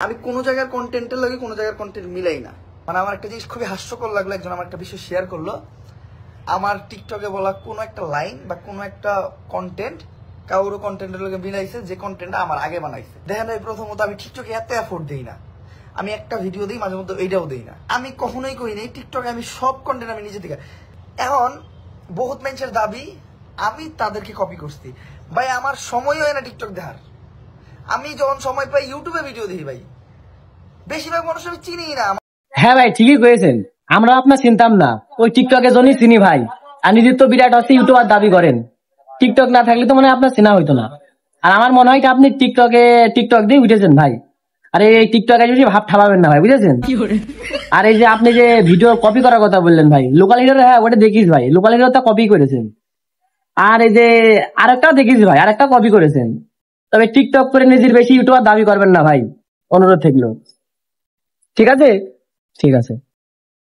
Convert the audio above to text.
আমি কোনো জায়গার কন্টেন্টের লাগে কোনো জায়গার কন্টেন্ট মিলাই না। মানে আমার একটা জিনিস খুবই হাস্যকর লাগলো, একজন আমার একটা বিষয় শেয়ার করলো, আমার টিকটকে বলা কোনো একটা লাইন বা কোনো একটা কন্টেন্ট কারোর কন্টেন্টের লোকে মিলাইছে যে কন্টেন্টটা আমার আগে বানাইছে। দেখেন প্রথমত আমি টিকটকে এত এফোর্ট দিই না, আমি একটা ভিডিও দিই, মাঝে মধ্যে এইটাও দিই না। আমি কখনোই করি নাই টিকটকে আমি সব কন্টেন্ট আমি নিজে থেকে। এখন বহুত মানুষের দাবি আমি তাদেরকে কপি করছি। ভাই আমার সময় হয় না টিকটক দেখার। আমি যখন সময় পাই ইউটিউবে ভিডিও দিই ভাই, বেশিরভাগ মানুষ আমি চিনি না। হ্যাঁ ভাই ঠিকই কয়েছেন, আমরা আপনার চিনতাম না, ওই টিকটকের জন্যই চিনি ভাই। আর নিজের তো বিরাট হচ্ছে ইউটিউবার দাবি করেন, টিকটক না থাকলে তো মনে হয় আপনার চেনা হইতো না। আর আমার মনে হয় আপনি টিকটক দিয়ে উঠেছেন ভাই। আর এই টিকটকে যদি ভাব ঠাপাবেন না ভাই, বুঝেছেন? আর এই যে আপনি যে ভিডিও কপি করার কথা বললেন ভাই, লোকাল হিরো, হ্যাঁ ওটা দেখিস ভাই, লোকাল হিরো তো কপি করেছেন। আর এই যে আরেকটাও দেখিস ভাই, আরেকটা কপি করেছেন। তবে টিকটক করে নিজের বেশি ইউটিউবার দাবি করবেন না ভাই, অনুরোধ থাকলো। ঠিক আছে, ঠিক আছে।